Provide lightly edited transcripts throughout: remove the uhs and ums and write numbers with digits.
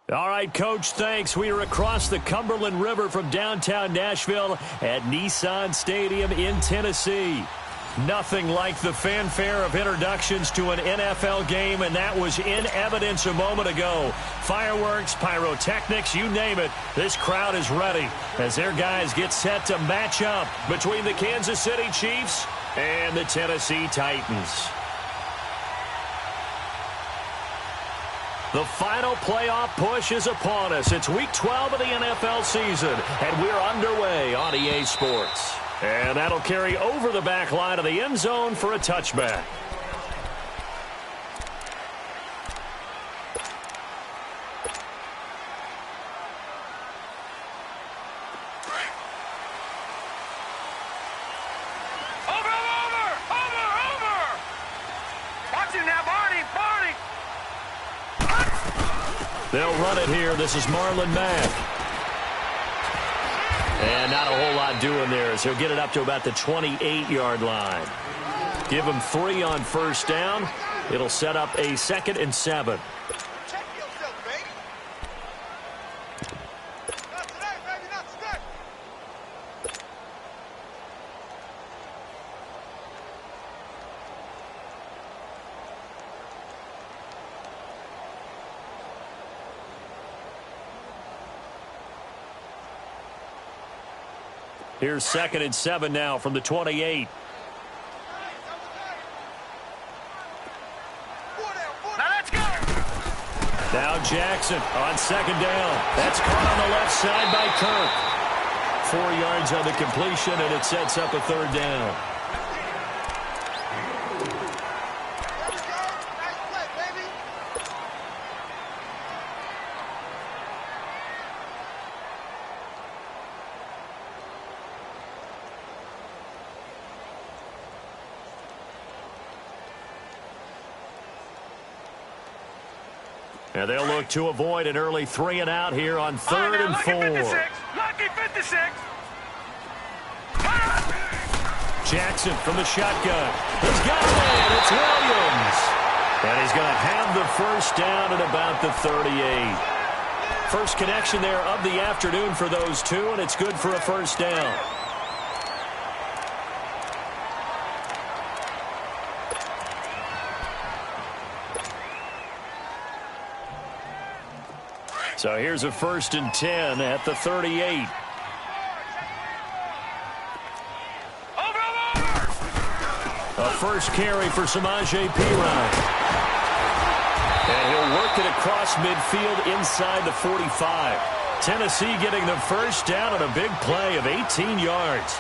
All right, Coach, thanks. We are across the Cumberland River from downtown Nashville at Nissan Stadium in Tennessee. Nothing like the fanfare of introductions to an NFL game, and that was in evidence a moment ago. Fireworks, pyrotechnics, you name it. This crowd is ready as their guys get set to match up between the Kansas City Chiefs and the Tennessee Titans. The final playoff push is upon us. It's Week 12 of the NFL season, and we're underway on EA Sports. And that'll carry over the back line of the end zone for a touchback. They'll run it here. This is Marlon Mack. And not a whole lot doing there as he'll get it up to about the 28-yard line. Give him 3 on first down. It'll set up a 2nd and 7. Here's 2nd and 7 now from the 28. Now Jackson on 2nd down. That's caught on the left side by Kirk. 4 yards on the completion, and it sets up a 3rd down. Now they'll look to avoid an early 3 and out here on 3rd and 4. Lucky 56. Jackson from the shotgun. He's got it in. It's Williams. And he's going to have the first down at about the 38. First connection there of the afternoon for those two, and it's good for a first down. So here's a 1st and 10 at the 38. A first carry for Samaje Perine. And he'll work it across midfield inside the 45. Tennessee getting the first down on a big play of 18 yards.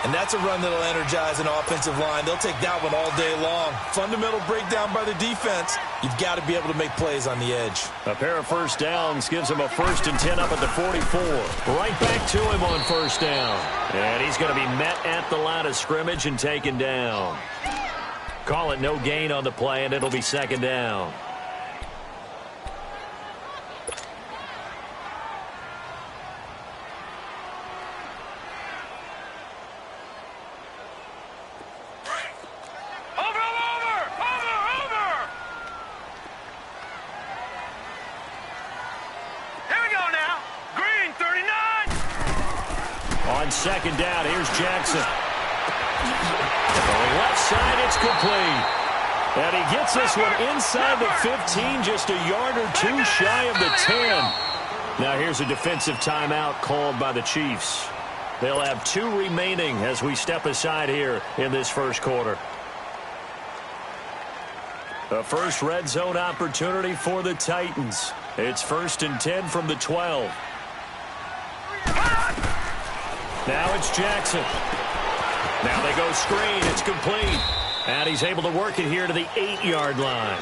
And that's a run that'll energize an offensive line. They'll take that one all day long. Fundamental breakdown by the defense. You've got to be able to make plays on the edge. A pair of first downs gives him a 1st and 10 up at the 44. Right back to him on first down. And he's going to be met at the line of scrimmage and taken down. Call it no gain on the play, and it'll be 2nd down. On 2nd down, here's Jackson. On the left side, it's complete. And he gets this one inside the 15, just a yard or 2 shy of the 10. Now here's a defensive timeout called by the Chiefs. They'll have 2 remaining as we step aside here in this first quarter. The first red zone opportunity for the Titans. It's 1st and 10 from the 12. Now it's Jackson. Now they go screen. It's complete. And he's able to work it here to the 8-yard line.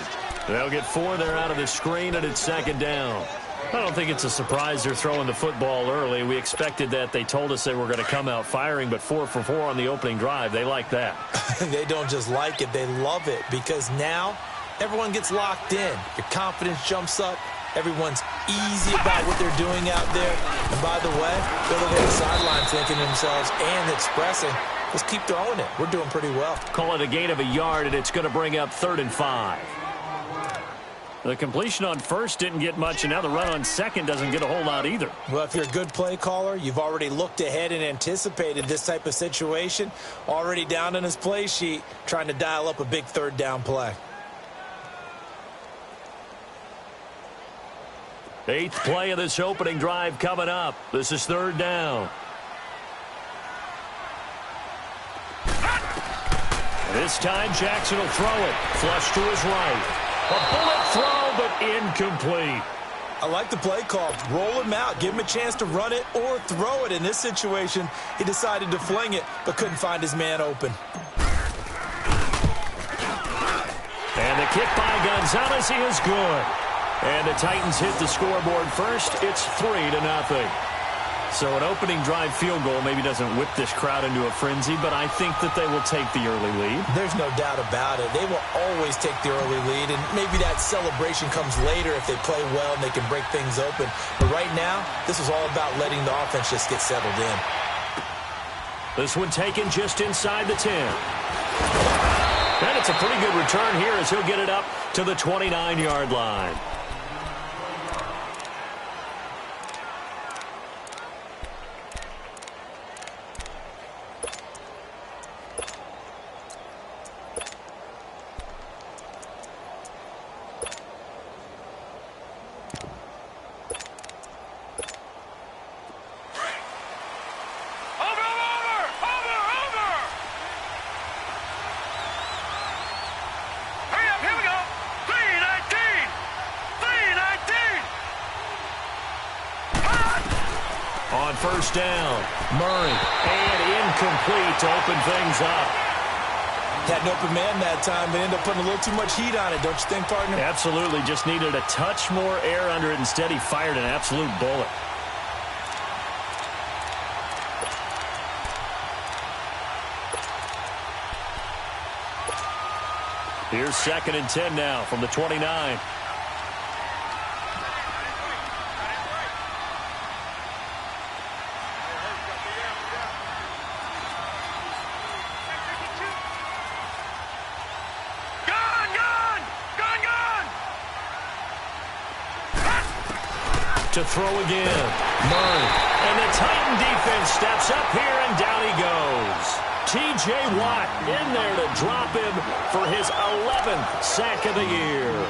They'll get 4 there out of the screen, and it's 2nd down. I don't think it's a surprise they're throwing the football early. We expected that. They told us they were going to come out firing, but 4 for 4 on the opening drive. They like that. They don't just like it. They love it because now everyone gets locked in. Your confidence jumps up. Everyone's easy about what they're doing out there. And by the way, they're over the sideline thinking to themselves and expressing, let's keep throwing it. We're doing pretty well. Call it a gain of a yard, and it's going to bring up 3rd and 5. The completion on first didn't get much, and now the run on second doesn't get a whole lot either. Well, if you're a good play caller, you've already looked ahead and anticipated this type of situation. Already down in his play sheet, trying to dial up a big third down play. 8th play of this opening drive coming up. This is 3rd down. This time, Jackson will throw it. Flush to his right. A bullet throw, but incomplete. I like the play call. Roll him out. Give him a chance to run it or throw it. In this situation, he decided to fling it, but couldn't find his man open. And the kick by Gonzalez is good. And the Titans hit the scoreboard first. It's 3-0. So an opening drive field goal maybe doesn't whip this crowd into a frenzy, but I think that they will take the early lead. There's no doubt about it. They will always take the early lead, and maybe that celebration comes later if they play well and they can break things open. But right now, this is all about letting the offense just get settled in. This one taken just inside the 10. And it's a pretty good return here as he'll get it up to the 29-yard line. On first down, Murray, and incomplete to open things up. Had an open man that time, but ended up putting a little too much heat on it, don't you think, partner? Absolutely, just needed a touch more air under it. Instead, he fired an absolute bullet. Here's 2nd and 10 now from the 29. To throw again. Murray. And the Titan defense steps up here, and down he goes. T.J. Watt in there to drop him for his 11th sack of the year.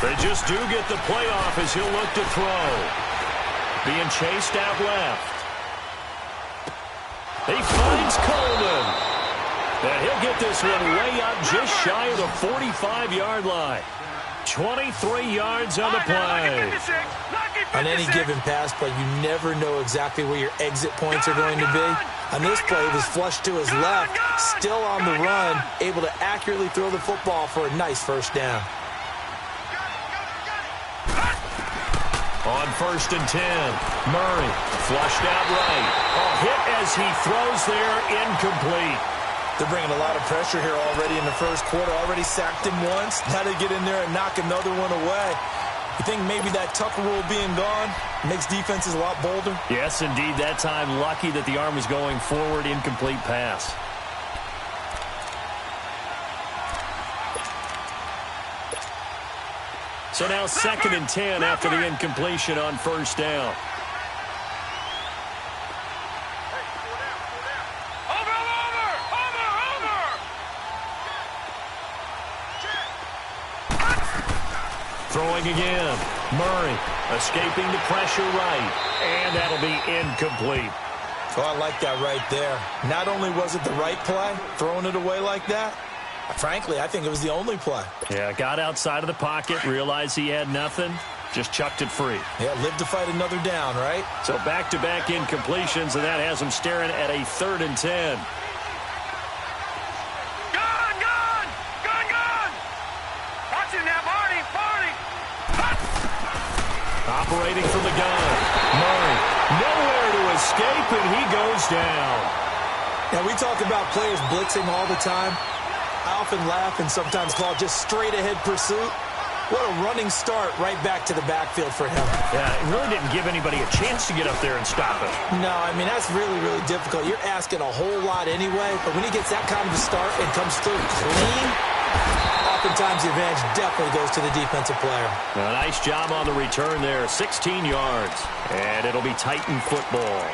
They just do get the playoff as he'll look to throw. Being chased out left. He finds Coleman. And he'll get this one way up just shy of the 45-yard line. 23 yards on the play. On any given pass play, you never know exactly where your exit points are going to be. On this play, it was flushed to his left, still on the run, able to accurately throw the football for a nice first down. On 1st and 10, Murray flushed out right. A hit as he throws there, incomplete. They're bringing a lot of pressure here already in the first quarter. Already sacked him once. Now they get in there and knock another one away. You think maybe that Tucker rule being gone makes defenses a lot bolder? Yes, indeed. That time, lucky that the arm was going forward, incomplete pass. So now 2nd and 10 after the incompletion on first down. Throwing again. Murray escaping the pressure right. And that'll be incomplete. Oh, I like that right there. Not only was it the right play, throwing it away like that, frankly, I think it was the only play. Yeah, got outside of the pocket, realized he had nothing, just chucked it free. Yeah, lived to fight another down, right? So back-to-back incompletions, and that has him staring at a 3rd and 10. Operating from the gun. Murray, nowhere to escape, and he goes down. Now, we talk about players blitzing all the time. I often laugh and sometimes call it just straight-ahead pursuit. What a running start right back to the backfield for him. Yeah, it really didn't give anybody a chance to get up there and stop it. No, I mean, that's really, really difficult. You're asking a whole lot anyway, but when he gets that kind of a start and comes through clean, oftentimes the advantage definitely goes to the defensive player. A nice job on the return there, 16 yards. And it'll be Titan football.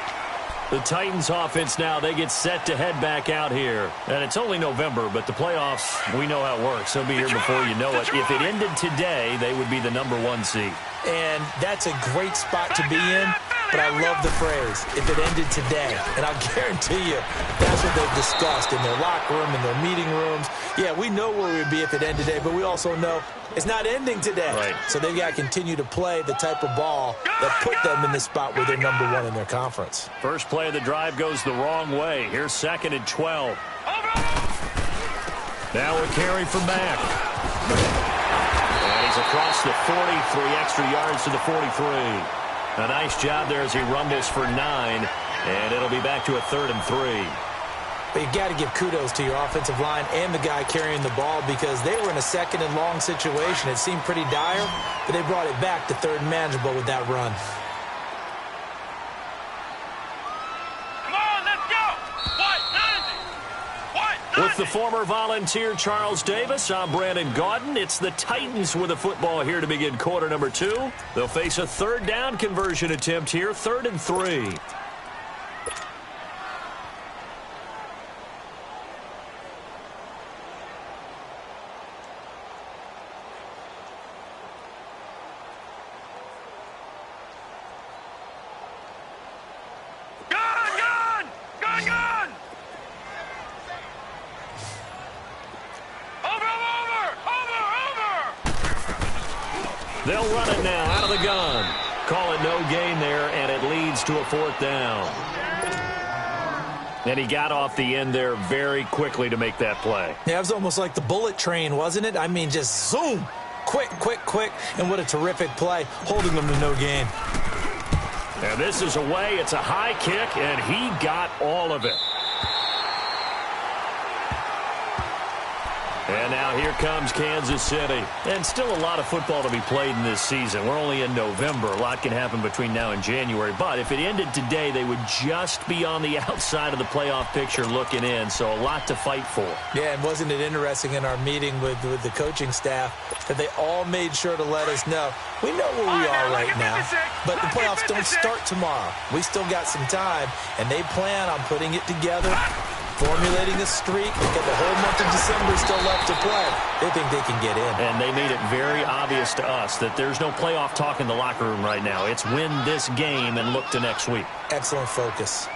The Titans offense now, they get set to head back out here. And it's only November, but the playoffs, we know how it works. They'll be here before you know it. If it ended today, they would be the #1 seed. And that's a great spot to be in, but I love the phrase, if it ended today. And I'll guarantee you, that's what they've discussed in their locker room, in their meeting rooms. Yeah, we know where we would be if it ended today, but we also know it's not ending today. Right. So they've got to continue to play the type of ball that put them in the spot where they're #1 in their conference. First play of the drive goes the wrong way. Here's 2nd and 12. Now a carry from Mack. And he's across the 43, extra yards to the 43. A nice job there as he rumbles for 9, and it'll be back to a 3rd and 3. But you got to give kudos to your offensive line and the guy carrying the ball because they were in a 2nd and long situation. It seemed pretty dire, but they brought it back to 3rd and manageable with that run. Come on, let's go! What? With the former Volunteer Charles Davis, I'm Brandon Gaudin. It's the Titans with the football here to begin quarter number 2. They'll face a 3rd down conversion attempt here, 3rd and 3. They'll run it now out of the gun. Call it no gain there, and it leads to a 4th down. And he got off the end there very quickly to make that play. Yeah, it was almost like the bullet train, wasn't it? I mean, just zoom. Quick, quick, quick. And what a terrific play, holding them to no gain. And this is away. It's a high kick, and he got all of it. And now here comes Kansas City. And still a lot of football to be played in this season. We're only in November. A lot can happen between now and January. But if it ended today, they would just be on the outside of the playoff picture looking in. So a lot to fight for. Yeah, and wasn't it interesting in our meeting with the coaching staff that they all made sure to let us know, we know where we are right now, but the playoffs don't start tomorrow. We still got some time, and they plan on putting it together, formulating a streak. They've got the whole month of December still left to play. They think they can get in. And they made it very obvious to us that there's no playoff talk in the locker room right now. It's win this game and look to next week. Excellent focus.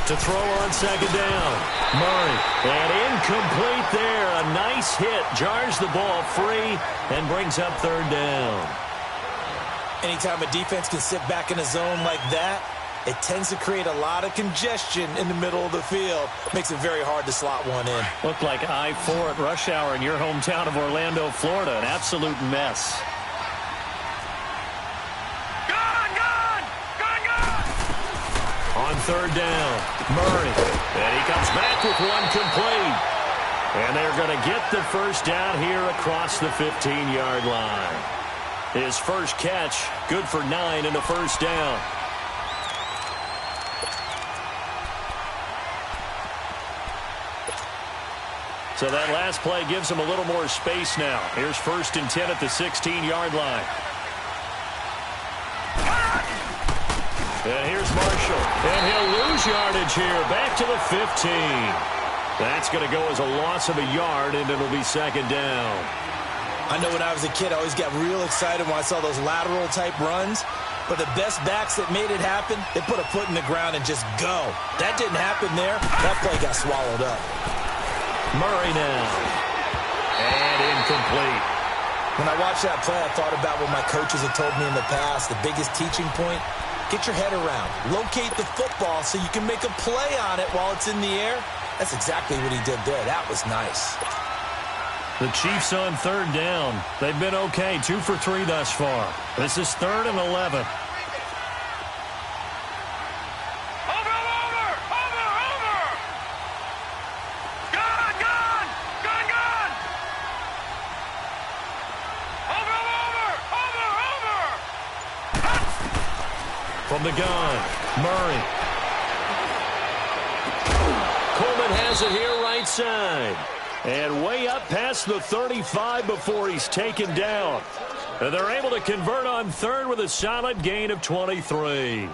To throw on 2nd down. Murray. And incomplete there. A nice hit. Jars the ball free and brings up 3rd down. Anytime a defense can sit back in a zone like that, it tends to create a lot of congestion in the middle of the field. Makes it very hard to slot one in. Looked like I-4 at rush hour in your hometown of Orlando, Florida. An absolute mess. On 3rd down, Murray. And he comes back with one complete. And they're going to get the 1st down here across the 15-yard line. His first catch, good for 9 and a 1st down. So that last play gives him a little more space now. Here's 1st and 10 at the 16-yard line. And here's Marshall. And he'll lose yardage here. Back to the 15. That's going to go as a loss of a yard, and it'll be 2nd down. I know when I was a kid, I always got real excited when I saw those lateral-type runs. But the best backs that made it happen, they put a foot in the ground and just go. That didn't happen there. That play got swallowed up. Murray now. And incomplete. When I watched that play, I thought about what my coaches have told me in the past. The biggest teaching point, get your head around. Locate the football so you can make a play on it while it's in the air. That's exactly what he did there. That was nice. The Chiefs on third down. They've been okay, 2 for 3 thus far. This is 3rd and 11. From the gun, Murray. Coleman has it here right side. And way up past the 35 before he's taken down. And they're able to convert on third with a solid gain of 23.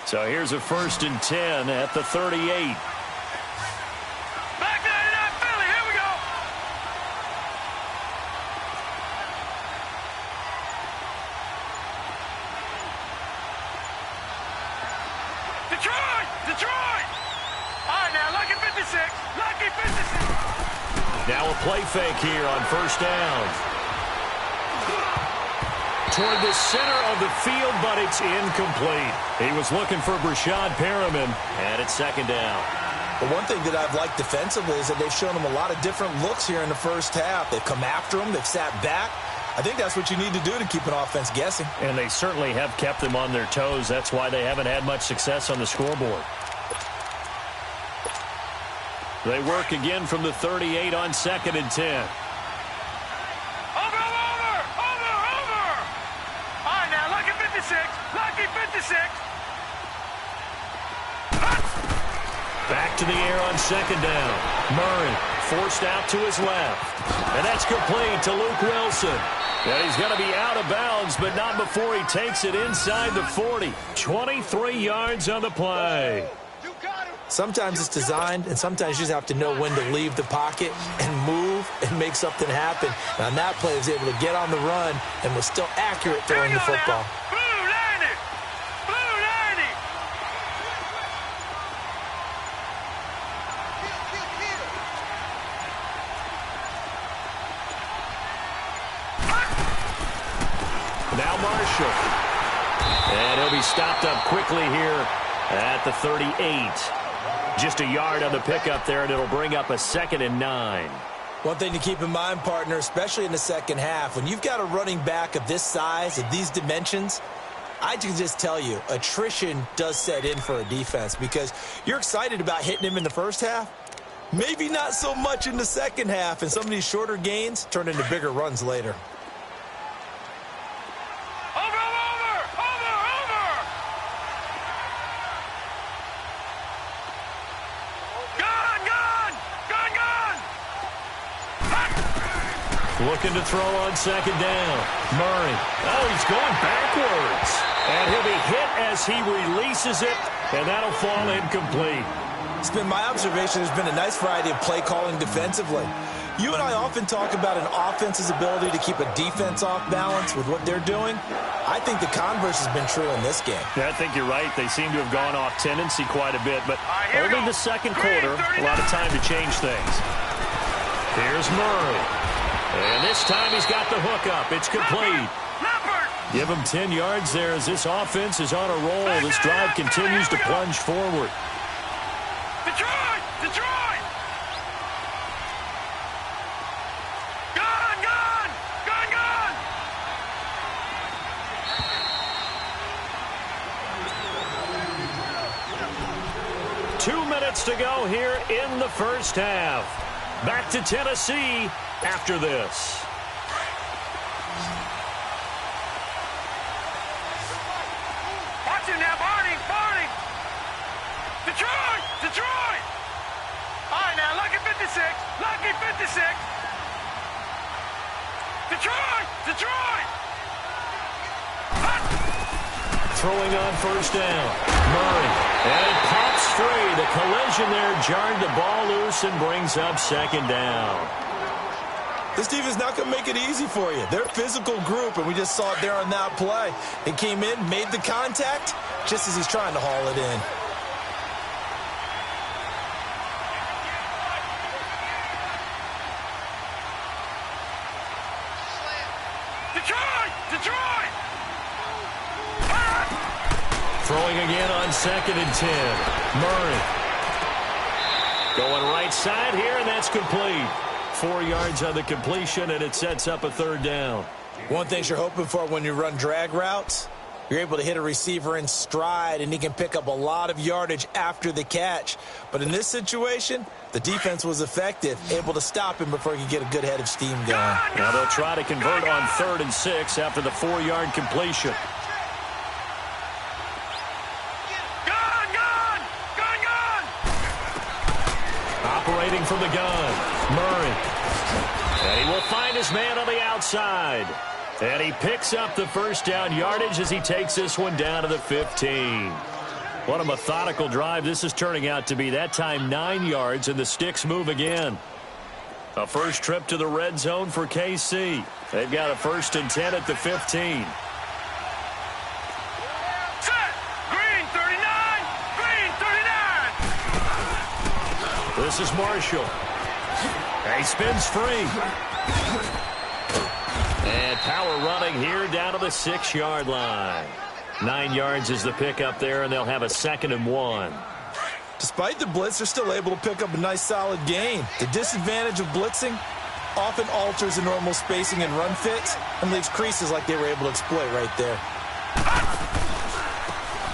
So here's a 1st and 10 at the 38. Now a play fake here on 1st down. Toward the center of the field, but it's incomplete. He was looking for Brashad Perriman, and it's 2nd down. But one thing that I've liked defensively is that they've shown him a lot of different looks here in the first half. They've come after him. They've sat back. I think that's what you need to do to keep an offense guessing. And they certainly have kept them on their toes. That's why they haven't had much success on the scoreboard. They work again from the 38 on 2nd and 10. Over! All right, now, lucky 56. Lucky 56. Back to the air on 2nd down. Murray forced out to his left. And that's complete to Luke Wilson. And he's going to be out of bounds, but not before he takes it inside the 40. 23 yards on the play. Sometimes it's designed, and sometimes you just have to know when to leave the pocket and move and make something happen. And on that play, he was able to get on the run and was still accurate throwing the football. Now Marshall. And he'll be stopped up quickly here at the 38. Just a yard on the pickup there, and it'll bring up a 2nd and 9. One thing to keep in mind, partner, especially in the second half, when you've got a running back of this size, of these dimensions, I can just tell you, attrition does set in for a defense because you're excited about hitting him in the first half. Maybe not so much in the second half, and some of these shorter gains turn into bigger runs later. Looking to throw on 2nd down. Murray. Oh, he's going backwards. And he'll be hit as he releases it, and that'll fall incomplete. It's been my observation there's been a nice variety of play calling defensively. You and I often talk about an offense's ability to keep a defense off balance with what they're doing. I think the converse has been true in this game. Yeah, I think you're right. They seem to have gone off tendency quite a bit, but only the second quarter, a lot of time to change things. Here's Murray. And this time he's got the hook up. It's complete. Give him 10 yards there as this offense is on a roll. This drive continues to plunge forward. Detroit! Detroit! Gun! Gun! Gun! Gun! 2 minutes to go here in the first half. Back to Tennessee after this. Watch him now, Barney! Barney! Detroit! Detroit! All right, now, lucky 56. Lucky 56. Detroit! Detroit! Throwing on 1st down. Murray. And it pops free. The collision there jarred the ball loose and brings up 2nd down. This defense is not going to make it easy for you. They're a physical group, and we just saw it there on that play. It came in, made the contact, just as he's trying to haul it in. Detroit! Detroit! Throwing again on 2nd and 10. Murray. Going right side here, and that's complete. 4 yards on the completion, and it sets up a 3rd down. One thing you're hoping for when you run drag routes, you're able to hit a receiver in stride, and he can pick up a lot of yardage after the catch. But in this situation, the defense was effective, able to stop him before he could get a good head of steam going. Now they'll try to convert on 3rd and 6 after the 4-yard completion. Operating from the gun, Murray. And he will find his man on the outside. And he picks up the 1st down yardage as he takes this one down to the 15. What a methodical drive this is turning out to be. That time 9 yards, and the sticks move again. A first trip to the red zone for KC. They've got a 1st and 10 at the 15. This is Marshall. He spins free. And power running here down to the 6-yard line. 9 yards is the pickup there, and they'll have a 2nd and 1. Despite the blitz, they're still able to pick up a nice solid gain. The disadvantage of blitzing often alters the normal spacing and run fits and leaves creases like they were able to exploit right there.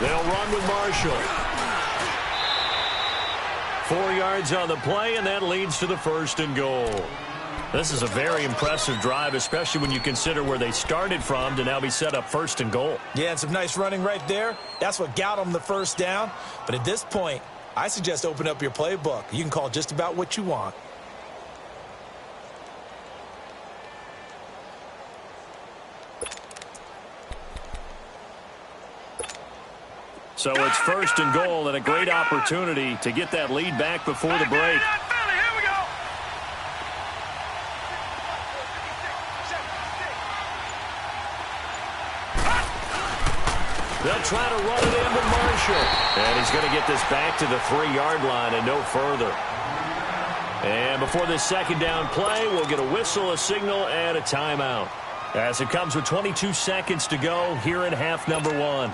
They'll run with Marshall. 4 yards on the play, and that leads to the 1st and goal. This is a very impressive drive, especially when you consider where they started from to now be set up 1st and goal. Yeah, and some nice running right there. That's what got them the 1st down. But at this point, I suggest open up your playbook. You can call just about what you want. So it's 1st and goal, and a great opportunity to get that lead back before the break. They'll try to run it into Marshall. And he's going to get this back to the 3-yard line and no further. And before this 2nd down play, we'll get a whistle, a signal, and a timeout. As it comes with 22 seconds to go here in half number 1.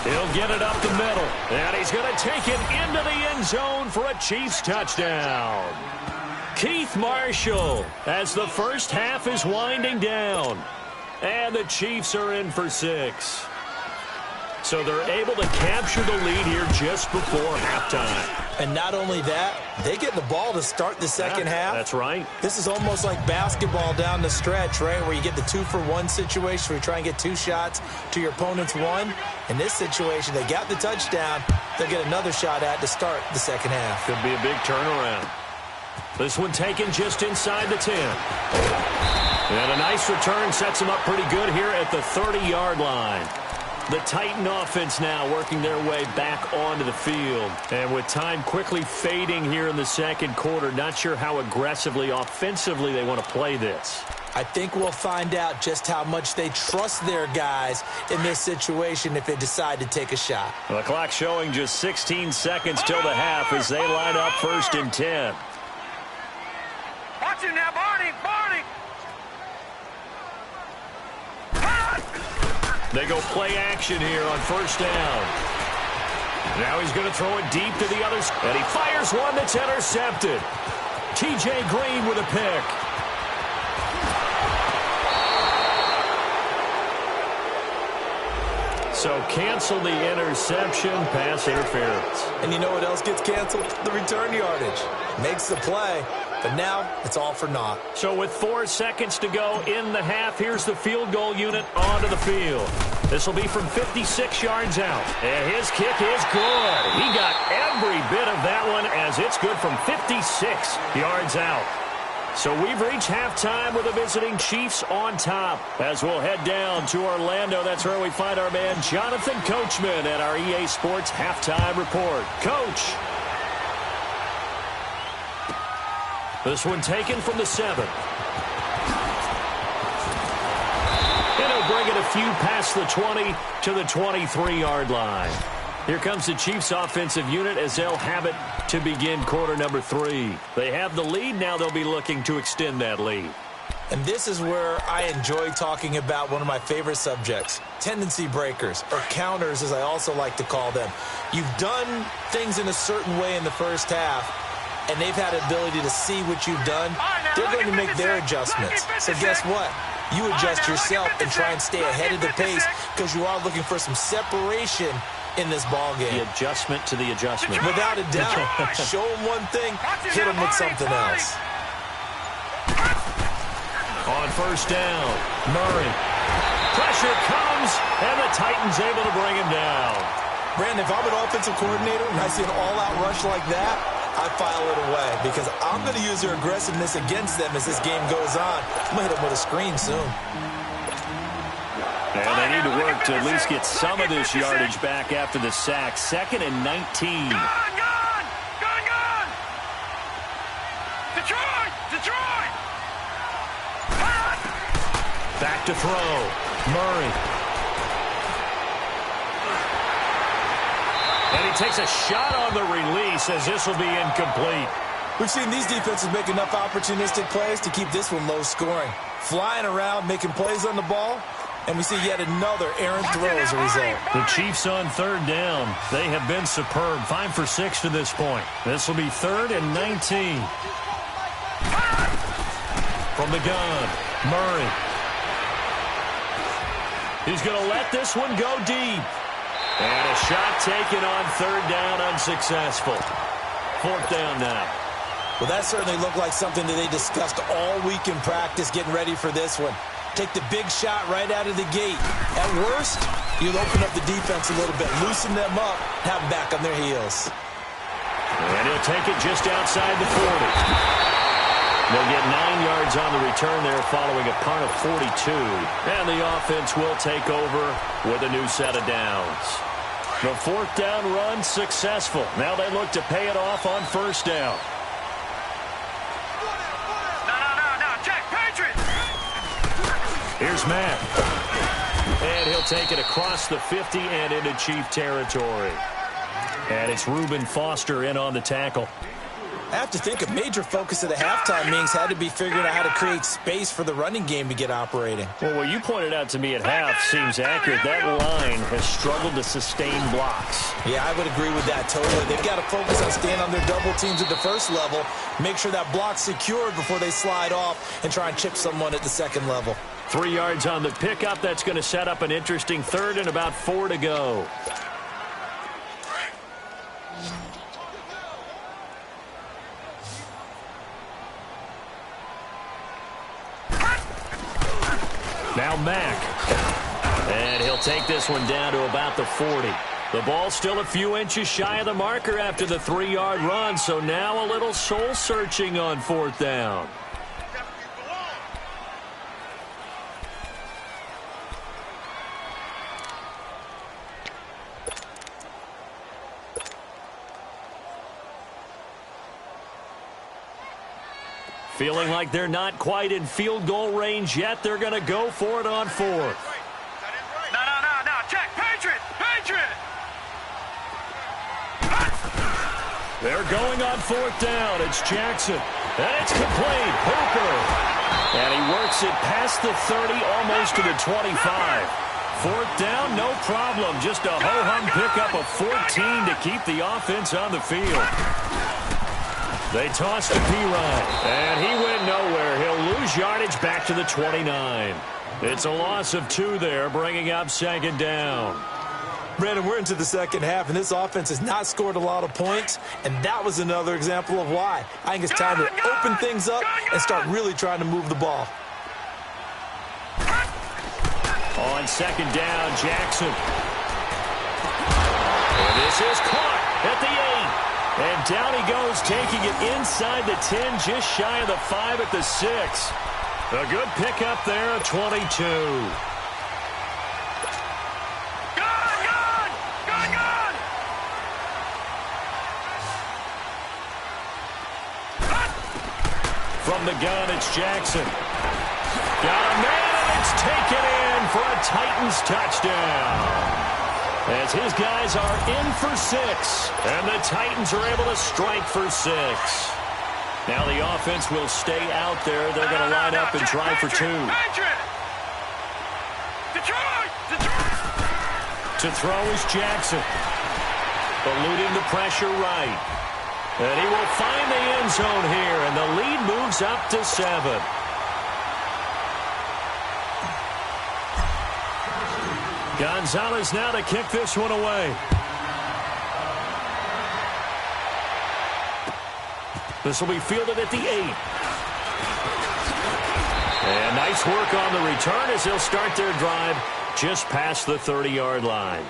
He'll get it up the middle, and he's going to take it into the end zone for a Chiefs touchdown. Keith Marshall as the first half is winding down, and the Chiefs are in for 6. So they're able to capture the lead here just before halftime. And not only that, they get the ball to start the second half. That's right. This is almost like basketball down the stretch, right, where you get the 2-for-1 situation where you try and get 2 shots to your opponent's 1. In this situation, they got the touchdown. They'll get another shot at to start the second half. Could be a big turnaround. This one taken just inside the 10. And a nice return sets them up pretty good here at the 30-yard line. The Titan offense now working their way back onto the field. And with time quickly fading here in the second quarter, not sure how aggressively, offensively they want to play this. I think we'll find out just how much they trust their guys in this situation if they decide to take a shot. The clock showing just 16 seconds till the half as they line up 1st and 10. Watch it now, Barney! Barney! They go play action here on 1st down. Now he's going to throw it deep to the other side. And he fires one that's intercepted. T.J. Green with a pick. So cancel the interception, pass interference. And you know what else gets canceled? The return yardage. Makes the play, but now it's all for naught. So with 4 seconds to go in the half, here's the field goal unit onto the field. This will be from 56 yards out. And his kick is good. He got every bit of that one as it's good from 56 yards out. So we've reached halftime with the visiting Chiefs on top. As we'll head down to Orlando, that's where we find our man Jonathan Coachman at our EA Sports Halftime Report. Coach. This one taken from the 7. And he'll bring it a few past the 20 to the 23-yard line. Here comes the Chiefs offensive unit as they'll have it to begin quarter number 3. They have the lead. Now they'll be looking to extend that lead. And this is where I enjoy talking about one of my favorite subjects, tendency breakers, or counters as I also like to call them. You've done things in a certain way in the first half, and they've had the ability to see what you've done. They're going to make their adjustments. So guess what? You adjust yourself and try and stay ahead of the pace because you are looking for some separation in this ball game. The adjustment to the adjustment. Without a doubt. Show them one thing, hit them with something else. On first down, Murray. Pressure comes, and the Titans able to bring him down. Brandon, if I'm an offensive coordinator and I see an all-out rush like that, I file it away because I'm going to use their aggressiveness against them as this game goes on. I'm going to hit them with a screen soon. And they need to work to at least get some of this yardage back after the sack. 2nd and 19. Gone! Detroit! Back to throw. Murray. And he takes a shot on the release as this will be incomplete. We've seen these defenses make enough opportunistic plays to keep this one low scoring. Flying around, making plays on the ball. And we see yet another errant throw as a result. The Chiefs on 3rd down. They have been superb. 5 for 6 to this point. This will be 3rd and 19. From the gun, Murray. He's going to let this one go deep. And a shot taken on 3rd down, unsuccessful. 4th down now. Well, that certainly looked like something that they discussed all week in practice, getting ready for this one. Take the big shot right out of the gate. At worst, you'll open up the defense a little bit, loosen them up, have them back on their heels. And he'll take it just outside the 40. They'll get 9 yards on the return there following a punt of 42. And the offense will take over with a new set of downs. The 4th down run successful. Now they look to pay it off on 1st down. No, check, Patriots! Here's Matt. And he'll take it across the 50 and into Chief territory. And it's Reuben Foster in on the tackle. I have to think a major focus of the halftime meetings had to be figuring out how to create space for the running game to get operating. Well, what you pointed out to me at half seems accurate. That line has struggled to sustain blocks. Yeah, I would agree with that totally. They've got to focus on staying on their double teams at the first level, make sure that block's secured before they slide off and try and chip someone at the second level. 3 yards on the pickup. That's going to set up an interesting 3rd and about 4 to go. Now Mack. And he'll take this one down to about the 40. The ball still a few inches shy of the marker after the 3-yard run, so now a little soul-searching on 4th down. Feeling like they're not quite in field goal range yet. They're going to go for it on 4th. No, check, Patriots! They're going on 4th down. It's Jackson. And it's complete. Hooper. And he works it past the 30, almost to the 25. 4th down, no problem. Just a ho-hum pickup of 14 to keep the offense on the field. They toss to P-Ryan, and he went nowhere. He'll lose yardage back to the 29. It's a loss of 2 there, bringing up 2nd down. Brandon, we're into the second half, and this offense has not scored a lot of points, and that was another example of why. I think it's time to open things up and start really trying to move the ball. On 2nd down, Jackson. And this is caught at the 8. And down he goes, taking it inside the 10, just shy of the 5 at the 6. A good pickup there at 22. Gone! From the gun, it's Jackson. Got a man, and it's taken in for a Titans touchdown. as his guys are in for 6. And the Titans are able to strike for 6. Now the offense will stay out there. They're going to line up and try for 2. To throw is Jackson. Eluding the pressure right. And he will find the end zone here, and the lead moves up to 7. Gonzalez now to kick this one away. This will be fielded at the 8. And nice work on the return as they'll start their drive just past the 30-yard line.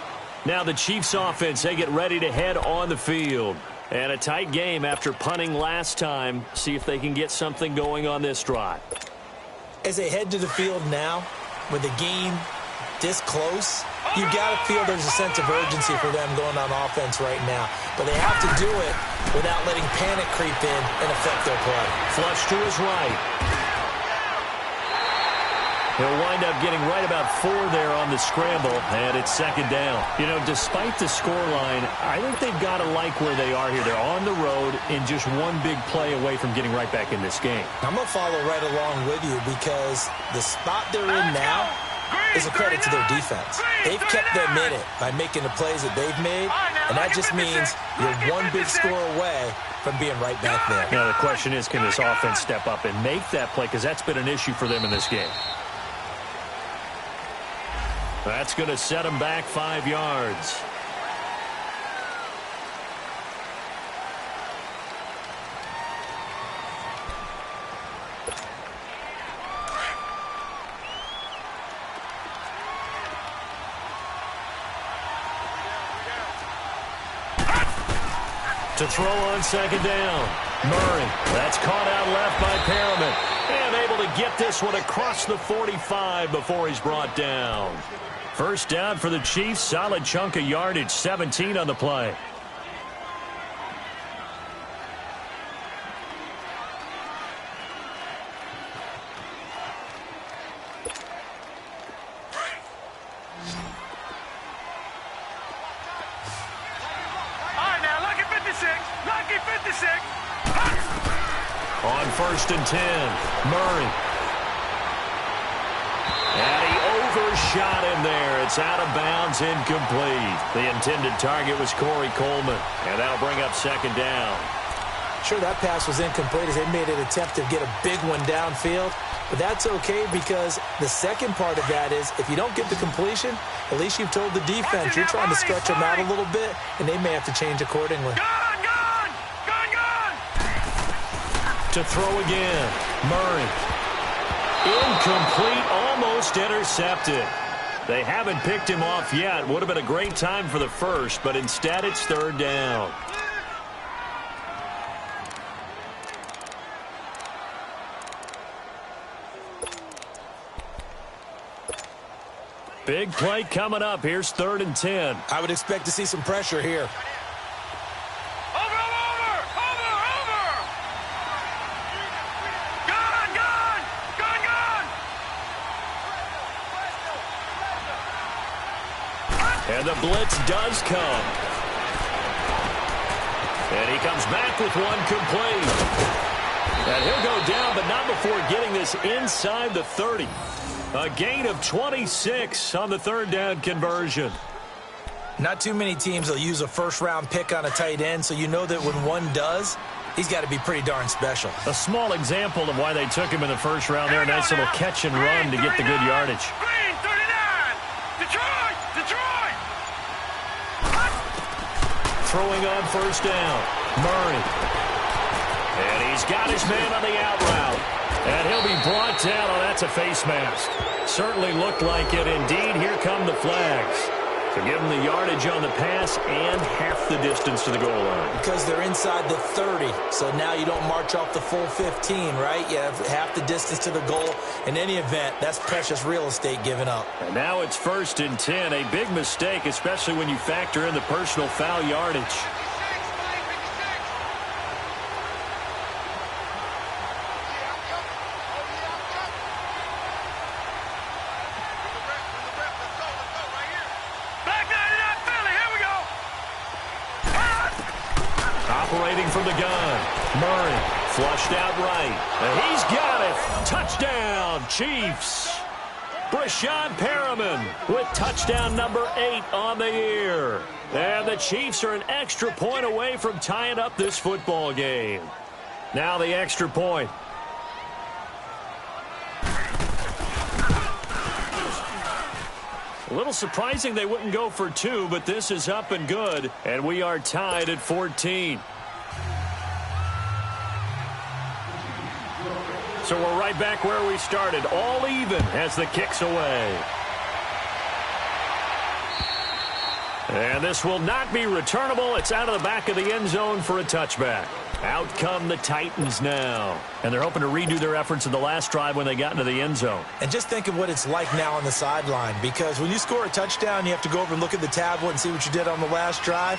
Now the Chiefs offense, they get ready to head on the field. And a tight game after punting last time. See if they can get something going on this drive. As they head to the field now, with the game this close, you've got to feel there's a sense of urgency for them going on offense right now. But they have to do it without letting panic creep in and affect their play. Flush to his right. He'll wind up getting right about 4 there on the scramble, and it's 2nd down. You know, despite the scoreline, I think they've got to like where they are here. They're on the road and just one big play away from getting right back in this game. I'm going to follow right along with you because the spot they're in now is a credit to their defense. They've kept them in it by making the plays that they've made, and that just means you're one big score away from being right back there. Now, the question is, can this offense step up and make that play? Because that's been an issue for them in this game. That's going to set them back 5 yards. To throw on 2nd down. Murray. That's caught out left by Perriman. And able to get this one across the 45 before he's brought down. First down for the Chiefs. Solid chunk of yardage. 17 on the play. On 1st and 10, Murray. And he overshot him there. It's out of bounds, incomplete. The intended target was Corey Coleman. And that'll bring up 2nd down. Sure, that pass was incomplete as they made an attempt to get a big one downfield. But that's okay because the second part of that is if you don't get the completion, at least you've told the defense you're trying to stretch them out a little bit, and they may have to change accordingly. To throw again. Murray. Incomplete, almost intercepted. They haven't picked him off yet. Would have been a great time for the first, but instead it's 3rd down. Big play coming up. Here's 3rd and 10. I would expect to see some pressure here. And the blitz does come. And he comes back with one complete. And he'll go down, but not before getting this inside the 30. A gain of 26 on the 3rd down conversion. Not too many teams will use a first-round pick on a tight end, so you know that when one does, he's got to be pretty darn special. A small example of why they took him in the 1st round there. Nice little catch and run to get the good yardage. Throwing on 1st down. Murray. And he's got his man on the out route. And he'll be brought down. Oh, that's a face mask. Certainly looked like it. Indeed, here come the flags. To give him the yardage on the pass and half the distance to the goal line. Because they're inside the 30, so now you don't march off the full 15, right? You have half the distance to the goal. In any event, that's precious real estate given up. And now it's 1st and 10. A big mistake, especially when you factor in the personal foul yardage. Back 99, from the gun. Murray flushed out right. And he's got it. Touchdown, Chiefs. Brashad Perriman with touchdown number 8 on the year. And the Chiefs are an extra point away from tying up this football game. Now the extra point. A little surprising they wouldn't go for 2, but this is up and good. And we are tied at 14. So we're right back where we started, all even as the kick's away. And this will not be returnable. It's out of the back of the end zone for a touchback. Out come the Titans now. And they're hoping to redo their efforts in the last drive when they got into the end zone. And just think of what it's like now on the sideline, because when you score a touchdown, you have to go over and look at the tablet and see what you did on the last drive.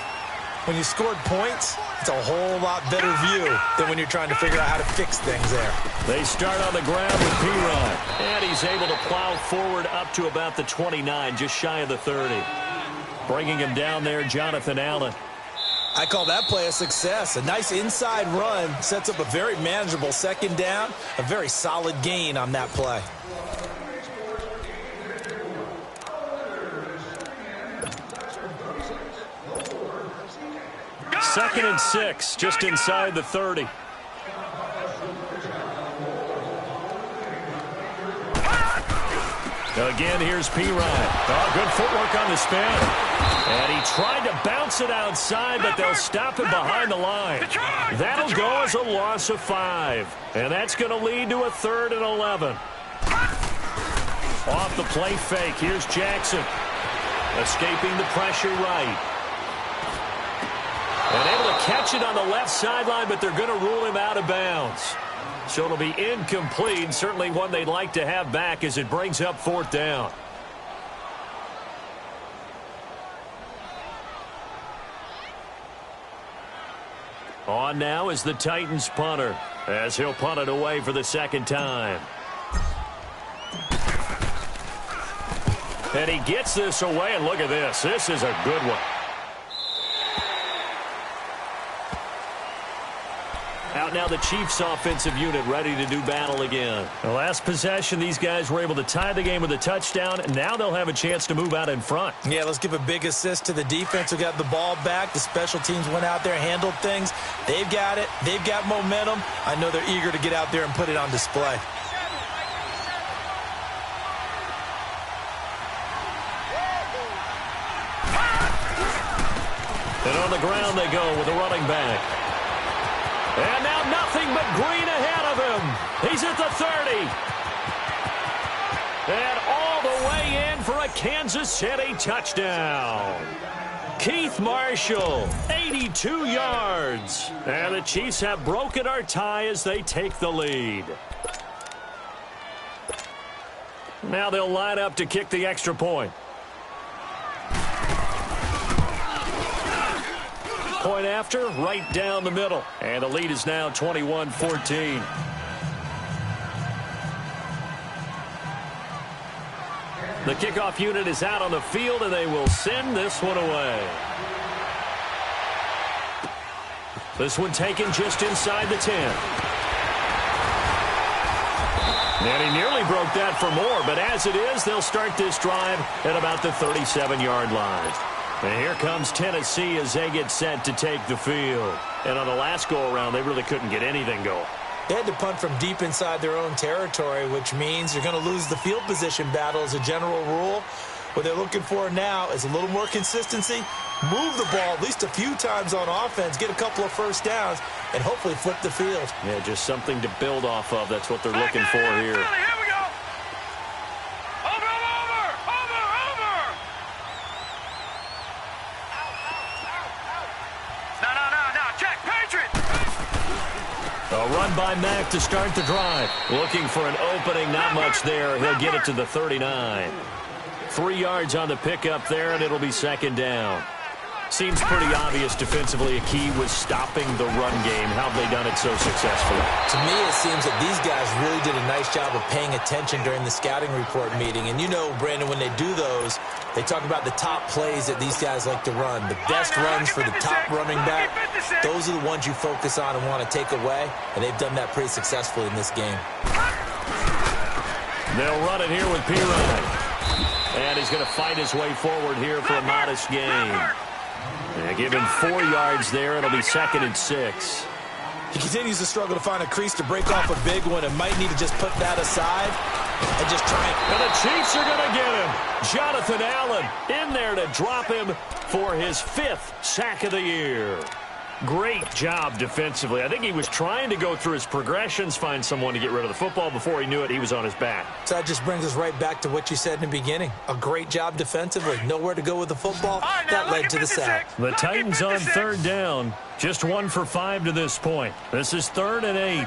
When you scored points, it's a whole lot better view than when you're trying to figure out how to fix things there. They start on the ground with P-Rod. And he's able to plow forward up to about the 29, just shy of the 30. Bringing him down there, Jonathan Allen. I call that play a success. A nice inside run sets up a very manageable second down. A very solid gain on that play. Second and 6, just inside the 30. Again, here's P-Rod. Oh, good footwork on the spin. And he tried to bounce it outside, but they'll stop him behind the line. That'll go as a loss of 5. And that's going to lead to a 3rd and 11. Off the play fake, here's Jackson. Escaping the pressure right. And able to catch it on the left sideline, but they're going to rule him out of bounds. So it'll be incomplete, certainly one they'd like to have back as it brings up 4th down. On now is the Titans punter, as he'll punt it away for the 2nd time. And he gets this away, and look at this. This is a good one. Out now the Chiefs offensive unit ready to do battle again. The last possession, these guys were able to tie the game with a touchdown, and now they'll have a chance to move out in front. Yeah, let's give a big assist to the defense who got the ball back. The special teams went out there, handled things. They've got it. They've got momentum. I know they're eager to get out there and put it on display. And on the ground they go with a running back. And now nothing but green ahead of him. He's at the 30. And all the way in for a Kansas City touchdown. Keith Marshall, 82 yards. And the Chiefs have broken our tie as they take the lead. Now they'll line up to kick the extra point. Point after, right down the middle. And the lead is now 21-14. The kickoff unit is out on the field, and they will send this one away. This one taken just inside the 10. And he nearly broke that for more, but as it is, they'll start this drive at about the 37-yard line. And here comes Tennessee as they get set to take the field. And on the last go-around, they really couldn't get anything going. They had to punt from deep inside their own territory, which means you're going to lose the field position battle as a general rule. What they're looking for now is a little more consistency, move the ball at least a few times on offense, get a couple of first downs, and hopefully flip the field. Yeah, just something to build off of. That's what they're looking for here. A run by Mack to start the drive. Looking for an opening, not much there. He'll get it to the 39. 3 yards on the pickup there, and it'll be second down. Seems pretty obvious defensively a key was stopping the run game. How have they done it so successfully? To me, it seems that these guys really did a nice job of paying attention during the scouting report meeting. And you know, Brandon, when they do those, They talk about the top plays that these guys like to run. The best runs for the top running back, those are the ones you focus on and want to take away, and they've done that pretty successfully in this game. They'll run it here with Pirine. And he's going to fight his way forward here for a modest gain. They give him 4 yards there. It'll be 2nd and 6. He continues to struggle to find a crease to break off a big one and might need to just put that aside and just try and the Chiefs are going to get him. Jonathan Allen in there to drop him for his 5th sack of the year. Great job defensively. I think he was trying to go through his progressions, find someone to get rid of the football. Before he knew it, he was on his back. So that just brings us right back to what you said in the beginning. A great job defensively. Nowhere to go with the football. That led to the sack. The Titans on 3rd down. Just 1 for 5 to this point. This is 3rd and 8.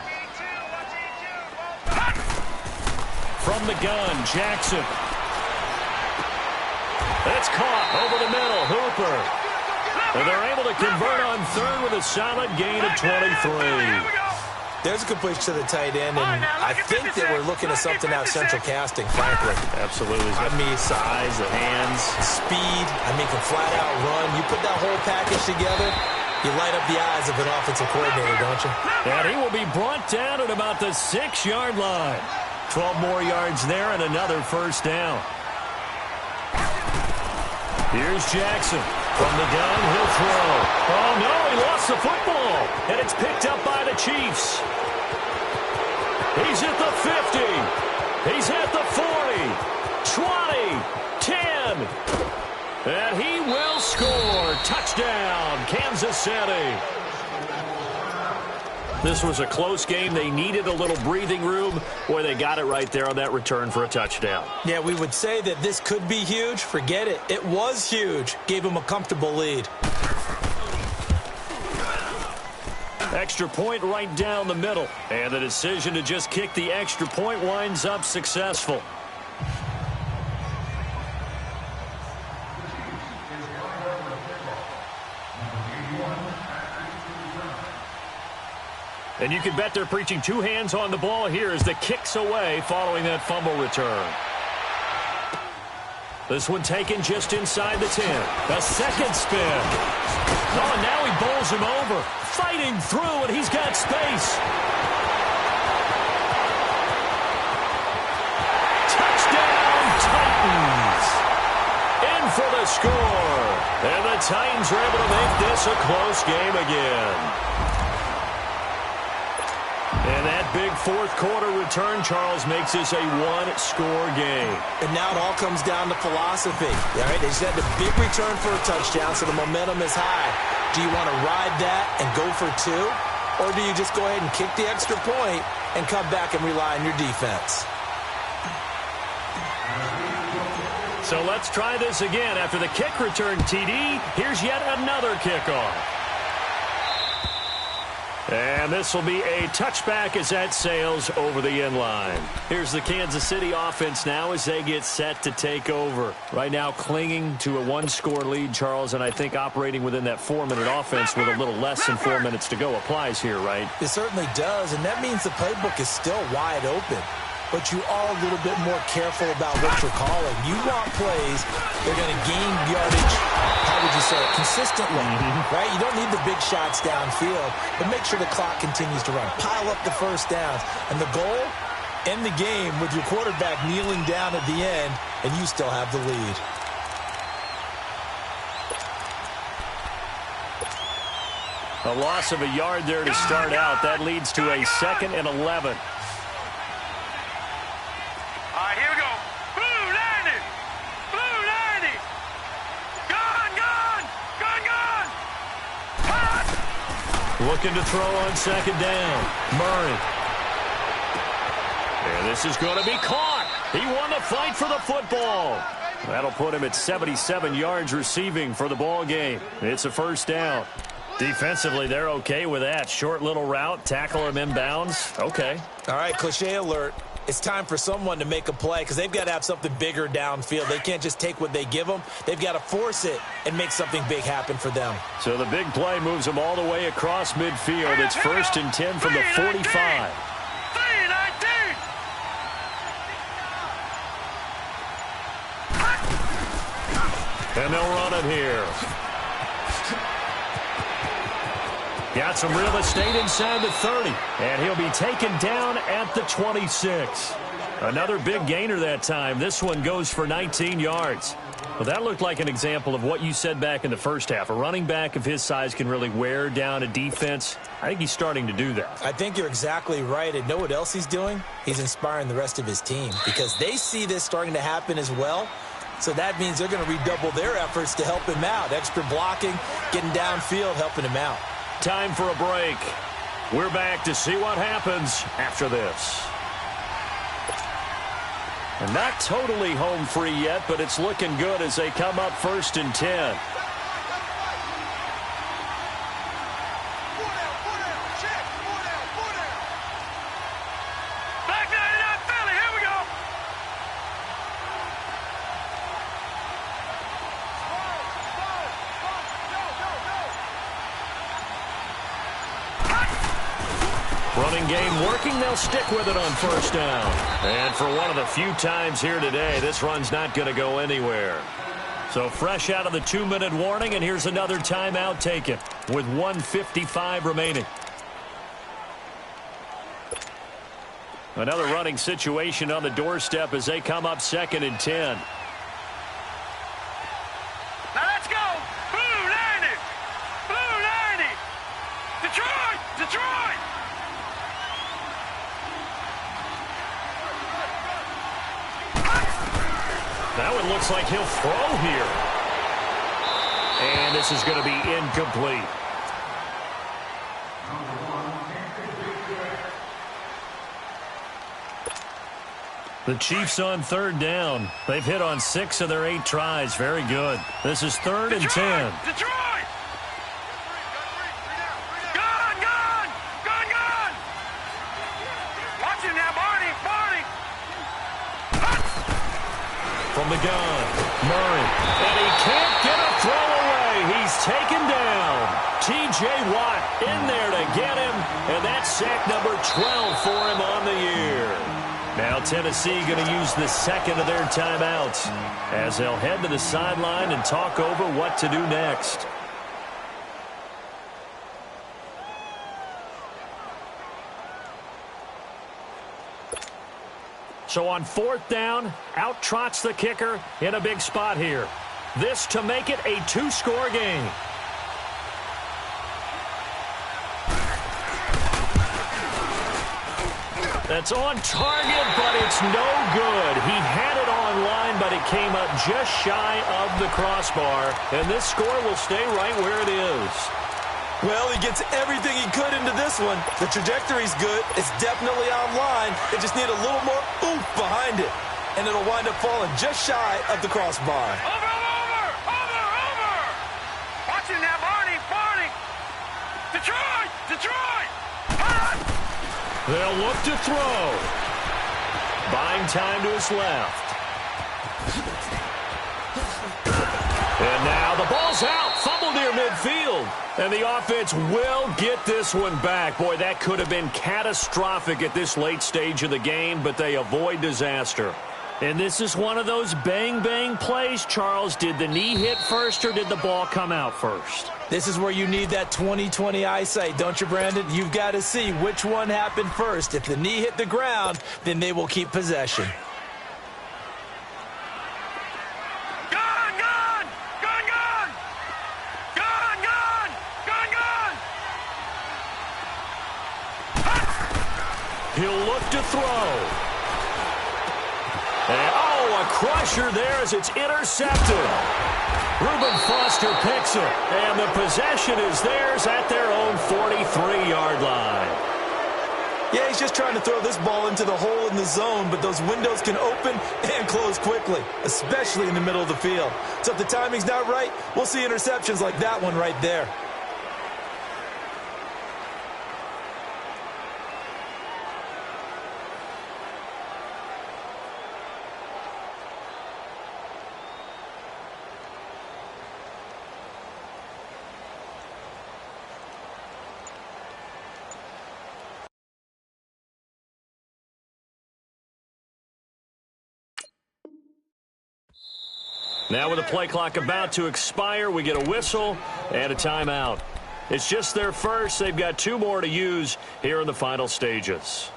From the gun, Jackson. It's caught over the middle. Hooper. And they're able to convert on 3rd with a solid gain of 23. There's a completion to the tight end, and I think they were looking at something out of central casting, frankly. Absolutely. I mean, size, the hands. Speed. I mean, can flat out run. You put that whole package together, you light up the eyes of an offensive coordinator, don't you? And he will be brought down at about the 6-yard line. 12 more yards there and another 1st down. Here's Jackson. From the gun, he'll throw. Oh, no, he lost the football. And it's picked up by the Chiefs. He's at the 50. He's at the 40. 20. 10. And he will score. Touchdown, Kansas City. This was a close game. They needed a little breathing room. Boy, they got it right there on that return for a touchdown. Yeah, we would say that this could be huge. Forget it. It was huge. Gave them a comfortable lead. Extra point right down the middle. And the decision to just kick the extra point winds up successful. And you can bet they're preaching 2 hands on the ball here as the kick's away following that fumble return. This one taken just inside the 10. A second spin. Oh, and now he bowls him over. Fighting through, and he's got space. Touchdown, Titans. In for the score. And the Titans are able to make this a close game again. And that big 4th quarter return, Charles, makes this a 1-score game. And now it all comes down to philosophy. All right, they just had a big return for a touchdown, so the momentum is high. Do you want to ride that and go for 2? Or do you just go ahead and kick the extra point and come back and rely on your defense? So let's try this again. After the kick return, TD, here's yet another kickoff. And this will be a touchback as that sails over the end line. Here's the Kansas City offense now as they get set to take over. Right now clinging to a 1-score lead, Charles, and I think operating within that 4-minute offense with a little less than 4 minutes to go applies here, right? It certainly does, and that means the playbook is still wide open. But you are a little bit more careful about what you're calling. You want plays that are going to gain yardage, how would you say it, consistently, right? You don't need the big shots downfield, but make sure the clock continues to run. Pile up the first downs. And the goal, end the game with your quarterback kneeling down at the end, and you still have the lead. A loss of a yard there to start out. That leads to a 2nd and 11. Looking to throw on 2nd down. Murray. And this is going to be caught. He won the fight for the football. That'll put him at 77 yards receiving for the ball game. It's a 1st down. Defensively, they're okay with that. Short little route, tackle him inbounds. Okay. All right, cliche alert. It's time for someone to make a play because they've got to have something bigger downfield. They can't just take what they give them. They've got to force it and make something big happen for them. So the big play moves them all the way across midfield. It's 1st and 10 from the 45. And they'll run it here. Got some real estate inside the 30. And he'll be taken down at the 26. Another big gainer that time. This one goes for 19 yards. Well, that looked like an example of what you said back in the first half. A running back of his size can really wear down a defense. I think he's starting to do that. I think you're exactly right. And know what else he's doing? He's inspiring the rest of his team because they see this starting to happen as well. So that means they're going to redouble their efforts to help him out. Extra blocking, getting downfield, helping him out. Time for a break. We're back to see what happens after this. And not totally home free yet, but it's looking good as they come up 1st and 10. Running game working, they'll stick with it on 1st down. And for one of the few times here today, this run's not going to go anywhere. So fresh out of the 2-minute warning, and here's another timeout taken with 1:55 remaining. Another running situation on the doorstep as they come up 2nd and 10. Now let's go! Blue 90! Blue 90! Detroit! Detroit! That one looks like he'll throw here. And this is going to be incomplete. The Chiefs on 3rd down. They've hit on 6 of their 8 tries. Very good. This is 3rd and 10. Detroit! Gun! Gun! Gun! Gun! Watch him now, Barney! Barney! From the gun, Murray. And he can't get a throw away. He's taken down. T.J. Watt in there to get him. And that's sack number 12 for him on the year. Now Tennessee going to use the 2nd of their timeouts as they'll head to the sideline and talk over what to do next. So on 4th down, out trots the kicker in a big spot here. This to make it a 2-score game. That's on target, but it's no good. He had it on line, but it came up just shy of the crossbar. And this score will stay right where it is. Well, he gets everything he could into this one. The trajectory's good. It's definitely on line. They just need a little more oomph behind it. And it'll wind up falling just shy of the crossbar. Over! Watch him now, Barney! Barney! Detroit! Detroit! They'll look to throw. Buying time to his left. And now the ball's out. Fumble near midfield. And the offense will get this one back. Boy, that could have been catastrophic at this late stage of the game, but they avoid disaster. And this is one of those bang-bang plays, Charles. Did the knee hit first or did the ball come out first? This is where you need that 20/20 eyesight, don't you, Brandon? You've got to see which one happened first. If the knee hit the ground, then they will keep possession. Gun! Gun! Gun! Gun! Gun! Gun! Gun! Gun! He'll look to throw. And, oh, a crusher there as it's intercepted. Reuben Foster picks it, and the possession is theirs at their own 43-yard line. Yeah, he's just trying to throw this ball into the hole in the zone, but those windows can open and close quickly, especially in the middle of the field. So if the timing's not right, we'll see interceptions like that one right there. Now with the play clock about to expire, we get a whistle and a timeout. It's just their first. They've got 2 more to use here in the final stages.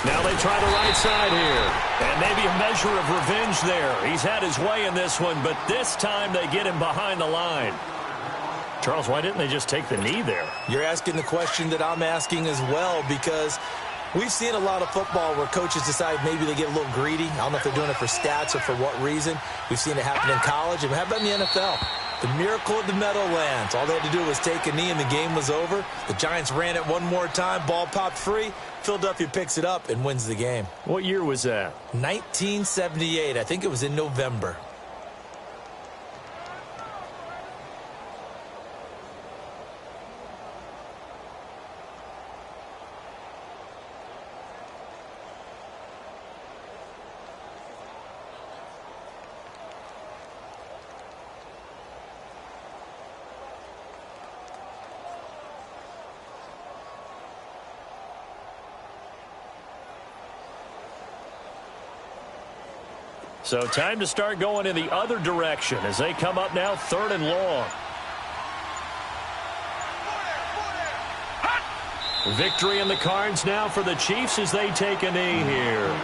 Now they try the right side here. And maybe a measure of revenge there. He's had his way in this one, but this time they get him behind the line. Charles, why didn't they just take the knee there? You're asking the question that I'm asking as well, because we've seen a lot of football where coaches decide maybe they get a little greedy. I don't know if they're doing it for stats or for what reason. We've seen it happen in college, and how about in the NFL? The miracle of the Meadowlands. All they had to do was take a knee, and the game was over. The Giants ran it one more time. Ball popped free. Philadelphia picks it up and wins the game. What year was that? 1978. I think it was in November. So time to start going in the other direction as they come up now 3rd and long. Victory in the cards now for the Chiefs as they take a knee here.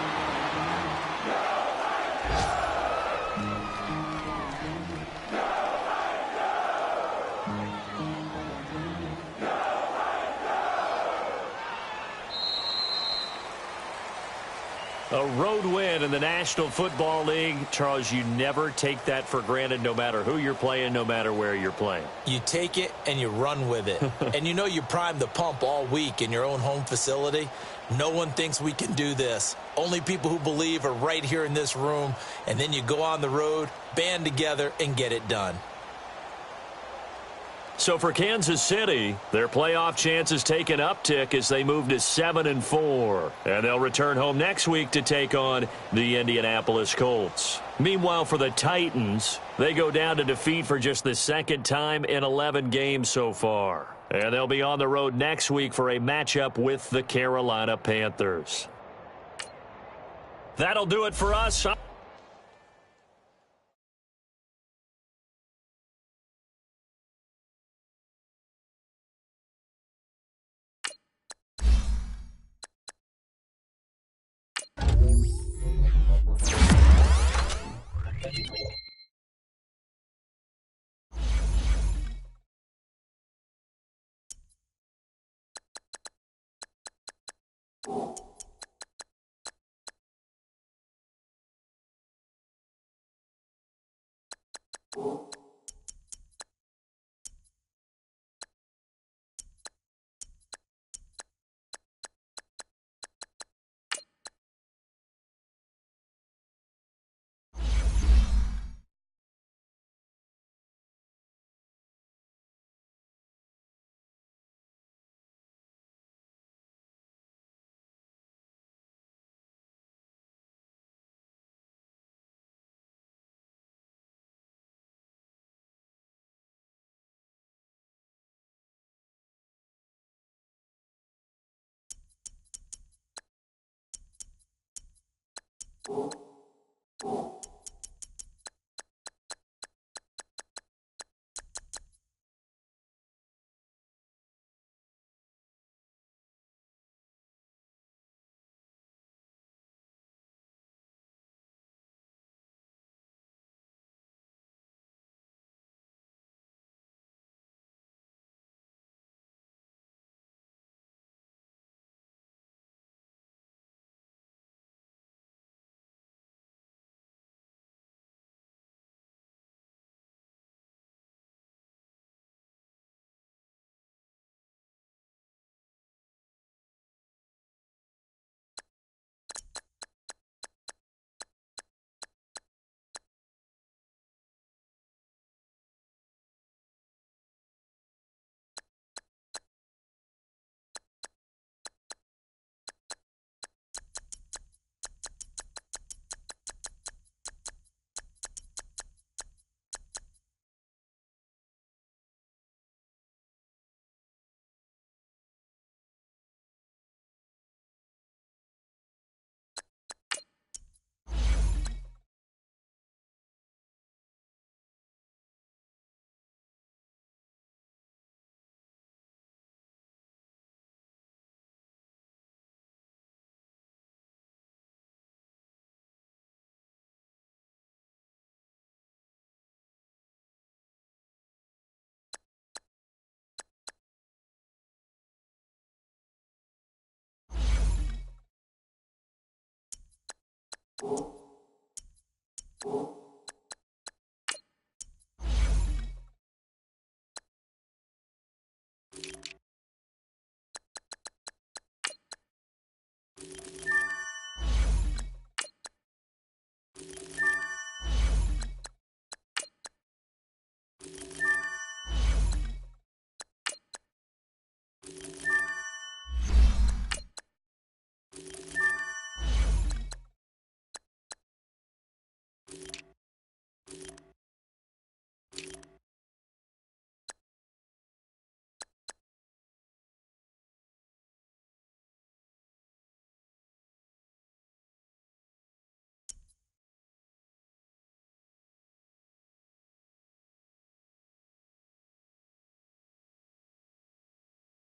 A road win in the National Football League. Charles, you never take that for granted no matter who you're playing, no matter where you're playing. You take it and you run with it. And you know you primed the pump all week in your own home facility. No one thinks we can do this. Only people who believe are right here in this room. And then you go on the road, band together, and get it done. So for Kansas City, their playoff chances take an uptick as they move to 7-4. And they'll return home next week to take on the Indianapolis Colts. Meanwhile, for the Titans, they go down to defeat for just the 2nd time in 11 games so far. And they'll be on the road next week for a matchup with the Carolina Panthers. That'll do it for us. you.